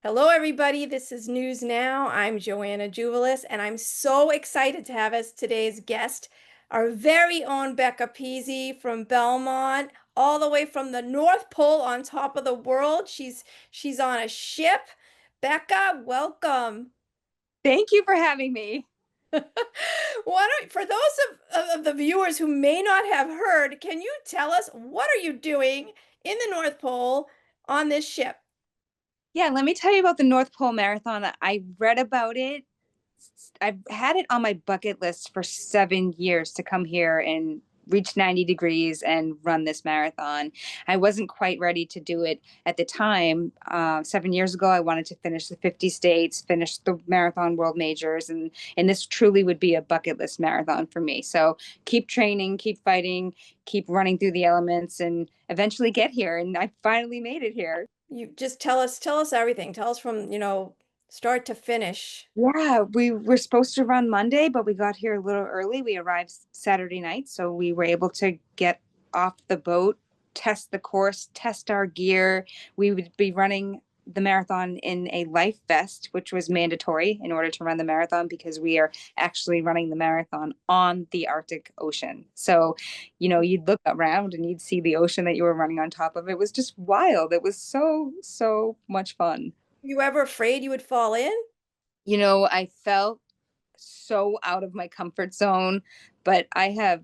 Hello, everybody. This is News Now. I'm Joanna Juvelis, and I'm so excited to have as today's guest our very own Becca Pizzi from Belmont, all the way from the North Pole on top of the world. She's on a ship. Becca, welcome. Thank you for having me. For those of the viewers who may not have heard, can you tell us what are you doing in the North Pole on this ship? Yeah, let me tell you about the North Pole Marathon. I read about it. I've had it on my bucket list for 7 years to come here and reach 90 degrees and run this marathon. I wasn't quite ready to do it at the time. 7 years ago, I wanted to finish the 50 states, finish the marathon world majors, and this truly would be a bucket list marathon for me. So keep training, keep fighting, keep running through the elements, and eventually get here. And I finally made it here. You just tell us everything. Tell us from, start to finish. Yeah, we were supposed to run Monday, but we got here a little early. We arrived Saturday night, so we were able to get off the boat, test the course, test our gear. We would be running the marathon in a life vest, which was mandatory in order to run the marathon because we are actually running the marathon on the Arctic Ocean. So, you'd look around and you'd see the ocean that you were running on top of. It was just wild. It was so, so much fun. You ever afraid you would fall in? I felt so out of my comfort zone, but I have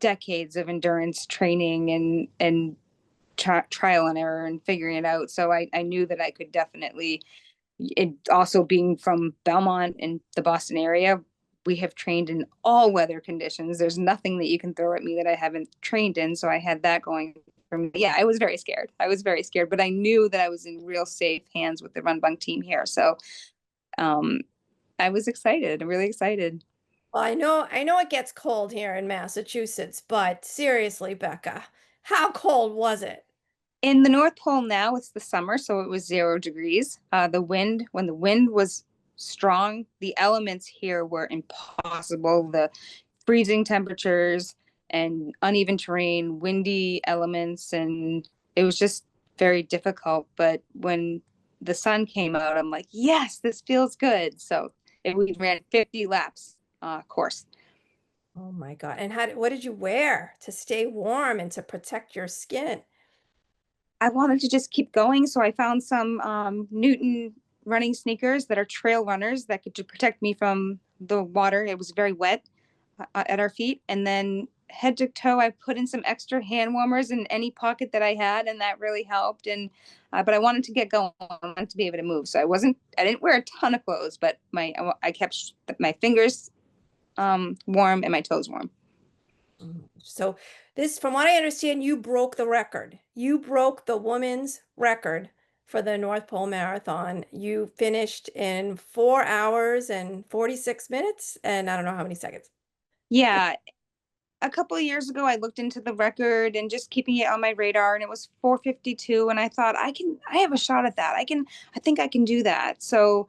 decades of endurance training and trial and error and figuring it out. So I knew that I could definitely. It also being from Belmont in the Boston area, we have trained in all weather conditions. There's nothing that you can throw at me that I haven't trained in. So I had that going for me. Yeah, I was very scared. I was very scared, but I knew that I was in real safe hands with the Run Bunk team here. So um, I was excited, really excited. Well, I know it gets cold here in Massachusetts, but seriously, Becca, how cold was it? In the North Pole now, it's the summer, so it was 0 degrees. When the wind was strong, the elements here were impossible. The freezing temperatures and uneven terrain, windy elements, and it was just very difficult. But when the sun came out, I'm like, yes, this feels good. So we ran 50 laps course. Oh my God. And what did you wear to stay warm and to protect your skin? I wanted to just keep going, so I found some Newton running sneakers that are trail runners that could protect me from the water. It was very wet at our feet, and then head to toe, I put in some extra hand warmers in any pocket that I had, and that really helped. And but I wanted to get going. I wanted to be able to move, so I didn't wear a ton of clothes, but I kept my fingers warm and my toes warm. So from what I understand, you broke the record. You broke the woman's record for the North Pole Marathon. You finished in 4 hours and 46 minutes, and I don't know how many seconds. Yeah, a couple of years ago I looked into the record and just keeping it on my radar, and it was 4:52, and I thought I have a shot at that. I think I can do that. So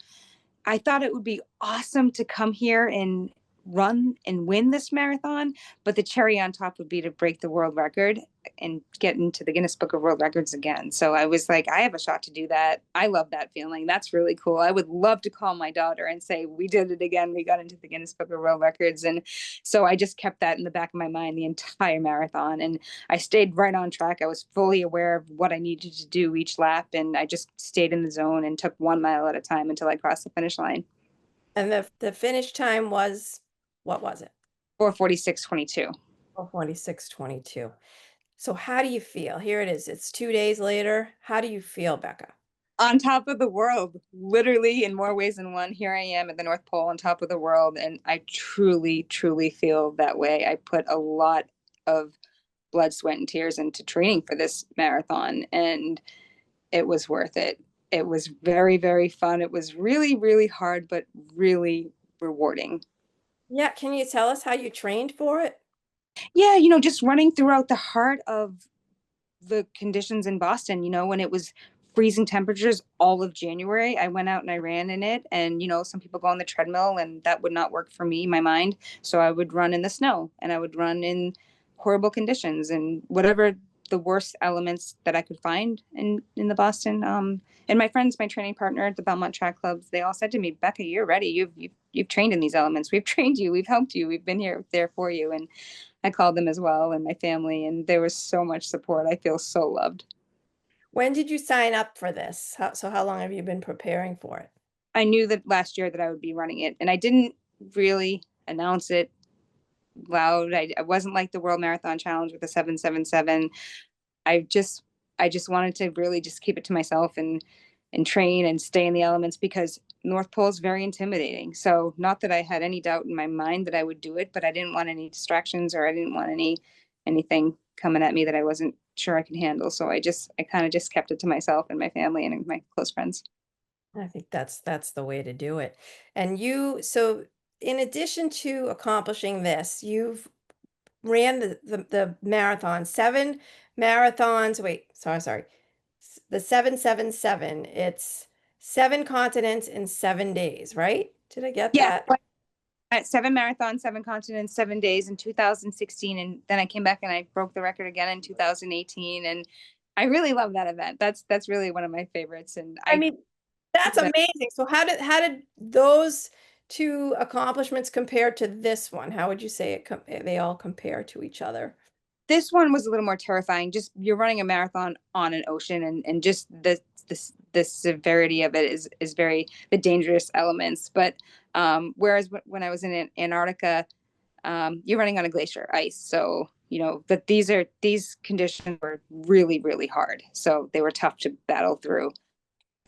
I thought it would be awesome to come here and run and win this marathon, but the cherry on top would be to break the world record and get into the Guinness Book of World Records again. So I was like, I have a shot to do that. I love that feeling. That's really cool. I would love to call my daughter and say, we did it again. We got into the Guinness Book of World Records. And so I just kept that in the back of my mind the entire marathon. And I stayed right on track. I was fully aware of what I needed to do each lap. And I just stayed in the zone and took 1 mile at a time until I crossed the finish line. And the finish time was, what was it? 4:46:22. Oh, 46:22. So how do you feel? Here it is. It's 2 days later. How do you feel, Becca? On top of the world, literally in more ways than one. Here I am at the North Pole on top of the world, and I truly, truly feel that way. I put a lot of blood, sweat, and tears into training for this marathon, and it was worth it. It was very, very fun. It was really, really hard, but really rewarding. Yeah, can you tell us how you trained for it? Yeah, just running throughout the heart of the conditions in Boston, when it was freezing temperatures all of January, I went out and I ran in it. And, some people go on the treadmill and that would not work for me, my mind. So I would run in the snow and I would run in horrible conditions and whatever the worst elements that I could find in the Boston. And my friends, my training partner at the Belmont Track Clubs, they all said to me, "Becca, you're ready. You've trained in these elements. We've trained you. We've helped you. We've been there for you." And I called them as well, and my family, and there was so much support. I feel so loved. When did you sign up for this? How long have you been preparing for it? I knew that last year that I would be running it, and I didn't really announce it loud. I wasn't like the World Marathon Challenge with the 777. I just I just wanted to really just keep it to myself and train and stay in the elements because North Pole is very intimidating. So not that I had any doubt in my mind that I would do it, but I didn't want any distractions or I didn't want anything coming at me that I wasn't sure I could handle. So I kind of just kept it to myself and my family and my close friends. I think that's the way to do it. And so in addition to accomplishing this, you've ran the marathon, 7 marathons. Wait, sorry. The 777. It's 7 continents in 7 days, right? Did I get Yes, that? at 7 marathons, 7 continents, 7 days in 2016, and then I came back and I broke the record again in 2018, and I really love that event. That's really one of my favorites, and I I mean, that's amazing. So how did those two accomplishments compare to this one? How would you say they all compare to each other? this one was a little more terrifying. Just you're running a marathon on an ocean, and just the severity of it is very the dangerous elements. But whereas when I was in Antarctica, you're running on a glacier ice, so but these conditions were really hard, so they were tough to battle through.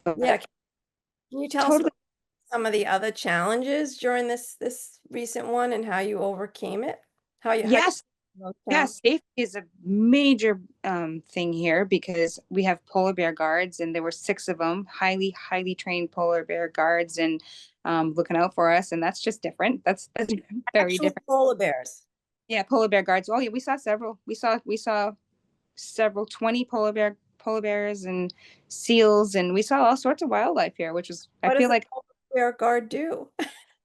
Yeah, But can you tell us totally. about some of the other challenges during this recent one and how you overcame it? How you Yes. those Yes, challenges? safety is a major thing here because we have polar bear guards, and there were six of them, highly trained polar bear guards, and looking out for us, and that's just different. That's very Actual different. polar bears. Yeah, polar bear guards. Oh yeah, we saw several. We saw several 20 polar bears and seals, and we saw all sorts of wildlife here, which was I What does feel a like polar bear guard do?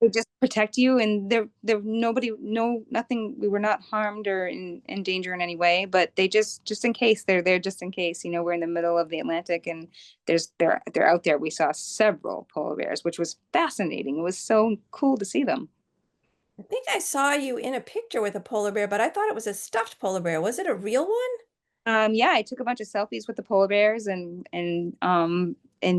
they just protect you, and there nobody no nothing, we were not harmed or in danger in any way, but they just in case, they're there just in case. We're in the middle of the Atlantic, and they're out there. We saw several polar bears, which was fascinating. It was so cool to see them. I think I saw you in a picture with a polar bear, but I thought it was a stuffed polar bear. Was it a real one? Yeah, I took a bunch of selfies with the polar bears and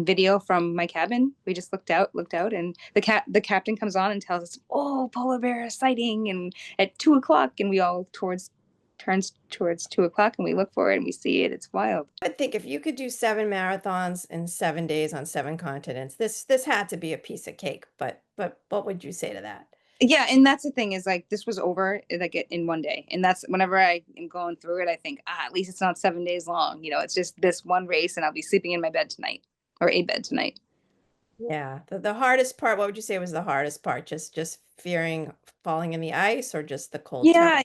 video from my cabin. We just looked out, and the captain comes on and tells us, "Oh, polar bear sighting!" And at 2 o'clock, and we all towards turns towards 2 o'clock, and we look for it and we see it. It's wild. I would think if you could do 7 marathons in 7 days on 7 continents, this had to be a piece of cake. But what would you say to that? Yeah, and that's the thing is like this was over like in one day, and that's whenever I am going through it, I think, at least it's not 7 days long. It's just this one race, and I'll be sleeping in my bed tonight or a bed tonight. Yeah, the hardest part, what would you say was the hardest part? Just fearing falling in the ice or just the cold temp? Yeah,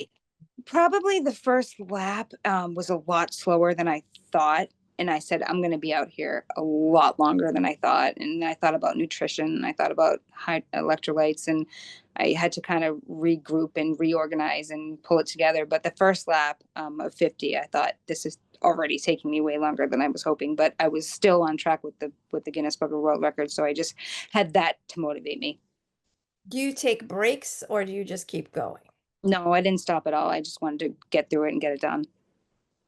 probably the first lap was a lot slower than I thought. And I said, I'm going to be out here a lot longer than I thought. And I thought about nutrition, and I thought about high electrolytes, and I had to kind of regroup and reorganize and pull it together. But the first lap of 50, I thought this is already taking me way longer than I was hoping, but I was still on track with the Guinness Book of World Records. So I just had that to motivate me. Do you take breaks or do you just keep going? No, I didn't stop at all. I just wanted to get through it and get it done.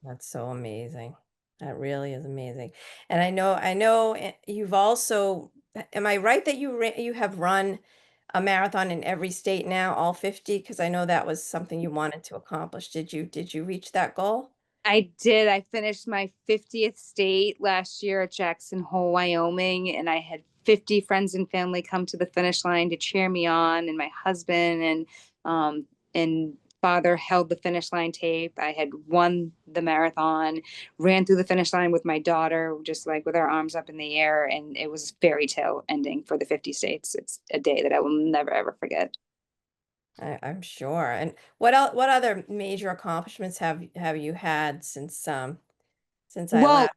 That's so amazing. That really is amazing. And I know you've also, am I right that you have run a marathon in every state now, all 50? Because I know that was something you wanted to accomplish. Did you reach that goal? I did. I finished my 50th state last year at Jackson Hole, Wyoming, and I had 50 friends and family come to the finish line to cheer me on, and my husband and father held the finish line tape. I had won the marathon, ran through the finish line with my daughter, just like with our arms up in the air, and it was fairy tale ending for the 50 states. It's a day that I will never ever forget. I'm sure. And what other major accomplishments have you had since I Well, last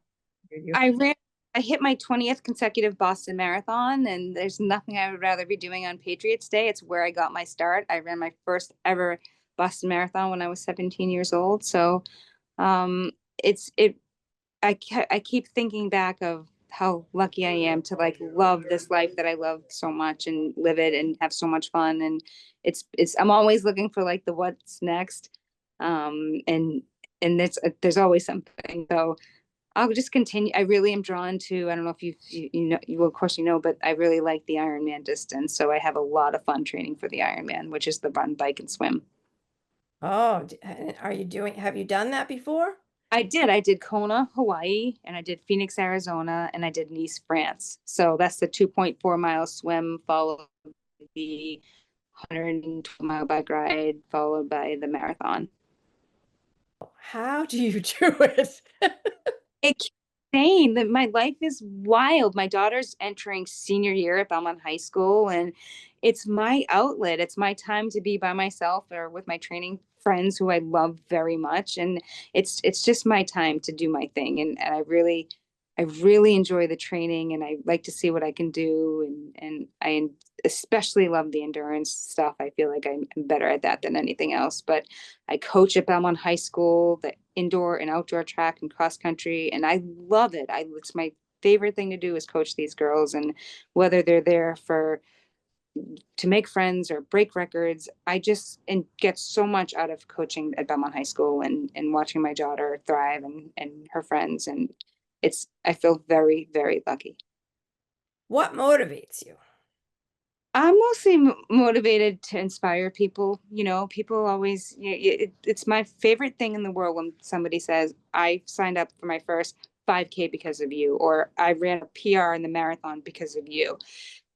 heard you? I ran, I hit my 20th consecutive Boston Marathon, and there's nothing I would rather be doing on Patriots Day. It's where I got my start. I ran my first ever Boston Marathon when I was 17 years old. So, it's it I keep thinking back of how lucky I am to like love this life that I love so much and live it and have so much fun. And it's I'm always looking for like the what's next. And there's always something. So I'll just continue. I really am drawn to, I don't know if you know, you, well, of course you know, but I really like the Ironman distance. So I have a lot of fun training for the Ironman, which is the run, bike, and swim. Oh, are you doing, have you done that before? I did. I did Kona, Hawaii, and I did Phoenix, Arizona, and I did Nice, France. So that's the 2.4 mile swim, followed by the 112-mile bike ride, followed by the marathon. How do you do it? It's insane that my life is wild. My daughter's entering senior year at Belmont High School, and it's my outlet. It's my time to be by myself or with my training friends who I love very much, and it's just my time to do my thing. And I really enjoy the training, and I like to see what I can do, and I especially love the endurance stuff. I feel like I'm better at that than anything else. But I coach at Belmont High School, the indoor and outdoor track and cross country, and I love it. It's my favorite thing to do is coach these girls, and whether they're there for to make friends or break records, I just and get so much out of coaching at Belmont High School and watching my daughter thrive and her friends, and it's I feel very very lucky. What motivates you? I'm mostly motivated to inspire people. You know, people always, it's my favorite thing in the world when somebody says, I signed up for my first 5K because of you, or I ran a PR in the marathon because of you.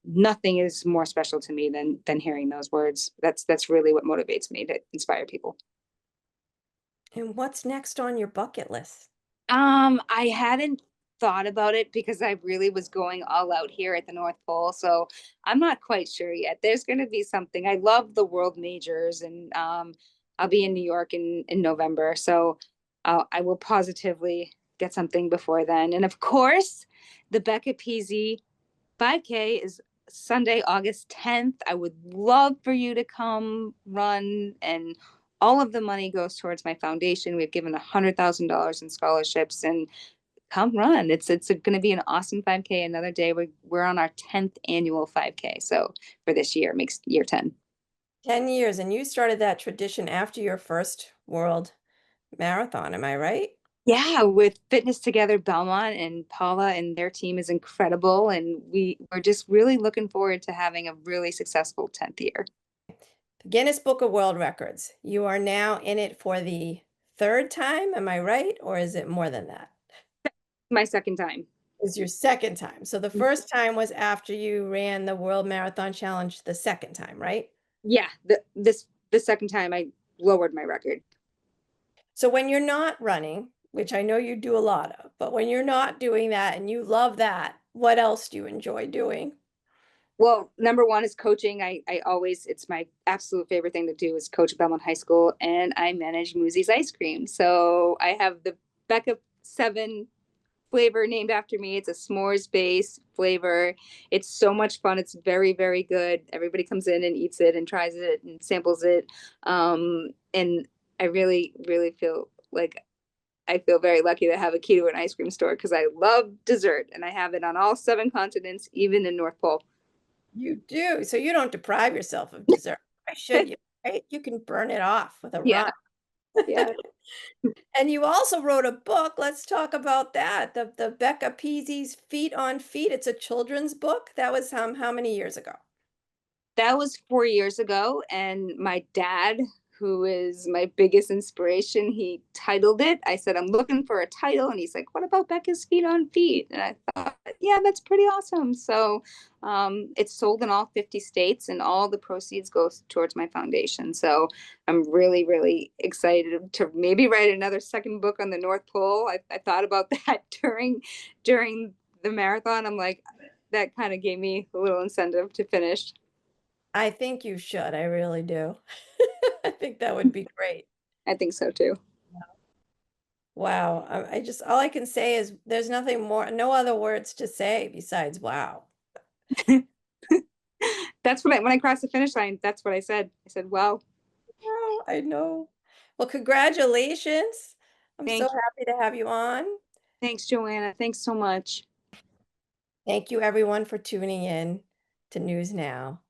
Nothing is more special to me than hearing those words. That's really what motivates me to inspire people. And what's next on your bucket list? I hadn't thought about it because I really was going all out here at the North Pole. So I'm not quite sure yet. There's going to be something. I love the world majors, and I'll be in New York in November. So I will positively get something before then. And of course, the Becca Pizzi 5K is Sunday, August 10th. I would love for you to come run, and all of the money goes towards my foundation. We've given $100,000 in scholarships, and come run. It's going to be an awesome 5K. Another day. We're on our 10th annual 5K. So for this year, makes year 10. 10 years, and you started that tradition after your first world marathon, am I right? Yeah, with Fitness Together Belmont, and Paula and their team is incredible, and we're just really looking forward to having a really successful 10th year. Guinness Book of World Records. You are now in it for the third time, am I right? Or is it more than that? My second time. Is your second time. So the first time was after you ran the World Marathon Challenge the second time, right? Yeah, the second time I lowered my record. So when you're not running, which I know you do a lot of, but when you're not doing that and you love that, what else do you enjoy doing? Well, number one is coaching. I always, it's my absolute favorite thing to do is coach at Belmont High School, and I manage Moosey's Ice Cream. So I have the Becca 7 flavor named after me. It's a s'mores based flavor. It's so much fun. It's very, very good. Everybody comes in and eats it and tries it and samples it. And I really, really feel like I feel very lucky to have a key to an ice cream store because I love dessert, and I have it on all 7 continents, even in North Pole. You do. So you don't deprive yourself of dessert. Why should you? Right? You can burn it off with a Yeah, run. yeah. And you also wrote a book. Let's talk about that. The Becca Pizzi's Feet on Feet. It's a children's book. That was how many years ago? That was 4 years ago, and my dad, who is my biggest inspiration, he titled it. I said, I'm looking for a title, and he's like, what about Becca's Feet on Feet? And I thought, yeah, that's pretty awesome. So it's sold in all 50 states, and all the proceeds goes towards my foundation. So I'm really, really excited to maybe write another second book on the North Pole. I thought about that during the marathon. I'm like, that kind of gave me a little incentive to finish. I think you should. I really do. I think that would be great. I think so too. Wow. I just, all I can say is there's nothing more, no other words to say besides wow. That's what when I crossed the finish line, that's what I said. I said, well, Wow, I know. Well, congratulations. I'm so Thank you. happy to have you on. Thanks, Joanna. Thanks so much. Thank you everyone for tuning in to News Now.